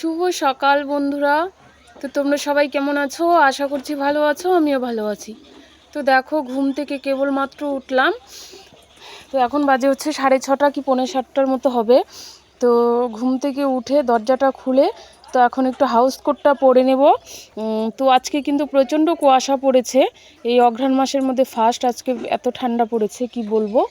শুভ সকাল বন্ধুরা। তো তোমরা সবাই কেমন আছো? আশা করছি ভালো আছো, আমিও ভালো আছি। তো দেখো, ঘুম থেকে কেবলমাত্র উঠলাম। তো এখন বাজে হচ্ছে 6:30 কি 6:45 মতো হবে। তো ঘুম থেকে উঠে দরজাটা খুলে তো এখন একটু হাউস কোটটা পরে নেব। তো আজকে কিন্তু প্রচণ্ড কুয়াশা পড়েছে। এই অঘ্রাণ মাসের মধ্যে ফার্স্ট আজকে এত ঠান্ডা পড়েছে কি বলবো।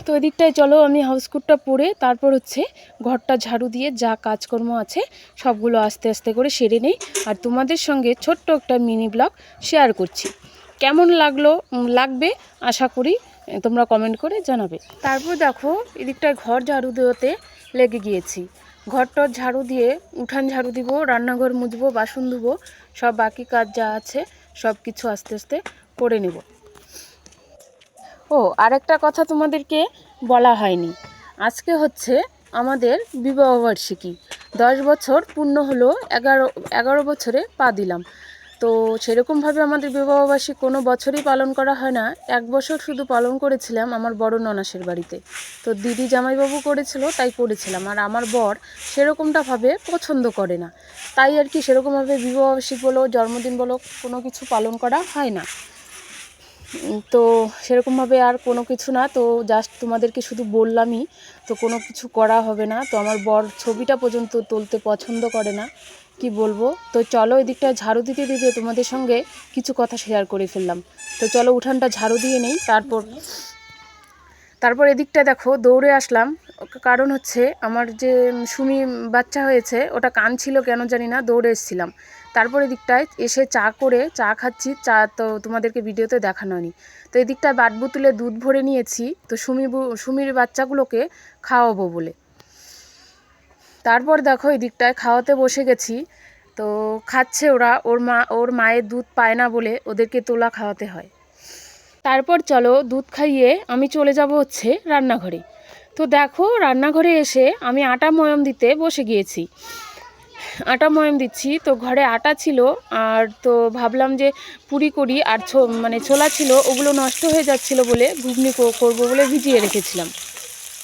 তো এদিকটায় চলো আমি হাউসকোটটা পরে তারপর হচ্ছে ঘরটা ঝাড়ু দিয়ে যা কাজকর্ম আছে সবগুলো আস্তে আস্তে করে সেরে নেই। আর তোমাদের সঙ্গে ছোট্ট একটা মিনি ব্লগ শেয়ার করছি। কেমন লাগবে আশা করি তোমরা কমেন্ট করে জানাবে। তারপর দেখো, এদিকটায় ঘর ঝাড়ু দেওয়াতে লেগে গিয়েছি। ঘরটা ঝাড়ু দিয়ে উঠান ঝাড়ু দিব, রান্নাঘর মুছবো, বাসন ধুবো, সব বাকি কাজ যা আছে সব কিছু আস্তে আস্তে করে নেব। আরেকটা কথা তোমাদেরকে বলা হয়নি, আজকে হচ্ছে আমাদের বিবাহবার্ষিকী। 10 বছর পূর্ণ হলো, 11 বছরে পা দিলাম। তো সেরকমভাবে আমাদের বিবাহবার্ষিকী কোনো বছরই পালন করা হয় না। 1 বছর শুধু পালন করেছিলাম আমার বড় ননাসের বাড়িতে। তো দিদি জামাইবাবু করেছিল তাই করেছিলাম। আর আমার বর সেরকমটাভাবে পছন্দ করে না, তাই আর কি সেরকমভাবে বিবাহবার্ষিকী বলো, জন্মদিন বলো, কোনো কিছু পালন করা হয় না। তো সেরকমভাবে আর কোনো কিছু না, তো জাস্ট তোমাদেরকে শুধু বললামই, তো কোনো কিছু করা হবে না। তো আমার বর ছবিটা পর্যন্ত তুলতে পছন্দ করে না, কি বলবো। তো চলো এদিকটা ঝাড়ু দিতে দিতে তোমাদের সঙ্গে কিছু কথা শেয়ার করে ফেললাম। তো চলো উঠানটা ঝাড়ু দিয়ে নেই। তারপর এদিকটা দেখো দৌড়ে আসলাম, কারণ হচ্ছে আমার যে সুমি বাচ্চা হয়েছে ওটা কাঁদছিল কেন জানি না, দৌড়ে এসেছিলাম। তারপর এদিকটায় এসে চা খাচ্ছি, চা তো তোমাদেরকে ভিডিওতে দেখানো হয়নি। তো এদিকটায় বাট বোতলে দুধ ভরে নিয়েছি, তো সুমির বাচ্চাগুলোকে খাওয়াবো বলে। তারপর দেখো এদিকটায় খাওয়াতে বসে গেছি। তো খাচ্ছে ওরা, ওর মায়ের দুধ পায় না বলে ওদেরকে তোলা খাওয়াতে হয়। তারপর চলো দুধ খাইয়ে আমি চলে যাব হচ্ছে রান্নাঘরে। তো দেখো রান্নাঘরে এসে আমি আটা ময়াম দিতে বসে গিয়েছি। আটা ময়াম দিচ্ছি, তো ঘরে আটা ছিল, আর তো ভাবলাম যে পুরি করি, আর ছোলা ছিল, ওগুলো নষ্ট হয়ে যাচ্ছিলো বলে ঘুগনি করবো বলে ভিজিয়ে রেখেছিলাম।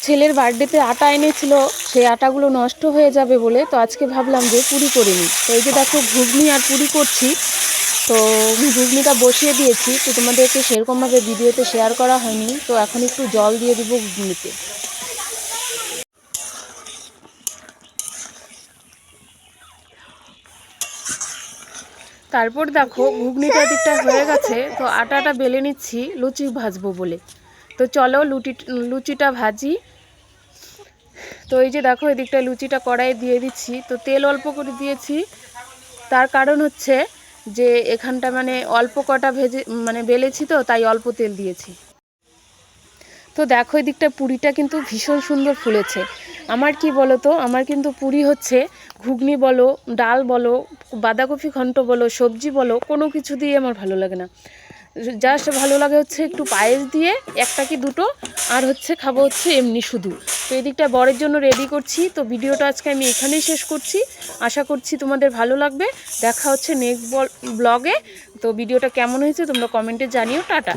ছেলের বার্থডেতে আটা এনেছিল, সেই আটাগুলো নষ্ট হয়ে যাবে বলে তো আজকে ভাবলাম যে পুরি করে নিই। তো এই যে দেখো ঘুগনি আর পুরি করছি। তো ঘুগনিটা বসিয়ে দিয়েছি, তো তোমাদেরকে সেরকমভাবে ভিডিওতে শেয়ার করা হয়নি। তো এখন একটু জল দিয়ে দিব ঘুগনিতে। তারপর দেখো ঘুগনিটা দিকটা হয়ে গেছে, তো আটাটা বেলে নিচ্ছি লুচি ভাজবো বলে। তো চলো লুচিটা ভাজি। তো এই যে দেখো এদিকটা লুচিটা কড়াইয়ে দিয়ে দিচ্ছি, তো তেল অল্প করে দিয়েছি। তার কারণ হচ্ছে যে এখানটা অল্প কটা বেলেছি, তো তাই অল্প তেল দিয়েছি। তো দেখো এদিকটা পুরিটা কিন্তু ভীষণ সুন্দর ফুলেছে। আমার কি বলো তো, আমার কিন্তু পুরি হচ্ছে ঘুগনি বলো, ডাল বলো, বাঁধাকপি ঘন্ট বলো, সবজি বলো, কোনো কিছু দিয়ে আমার ভালো লাগে না। জাস্ট ভালো লাগে হচ্ছে একটু পায়েস দিয়ে, একটা কি দুটো, আর হচ্ছে খাবো হচ্ছে এমনি শুধু। তো এদিকটা বরের জন্য রেডি করছি। তো ভিডিওটা আজকে আমি এখানেই শেষ করছি। আশা করছি তোমাদের ভালো লাগবে। দেখা হচ্ছে নেক্সট ব্লগে। তো ভিডিওটা কেমন হয়েছে তোমরা কমেন্টে জানিও। টাটা।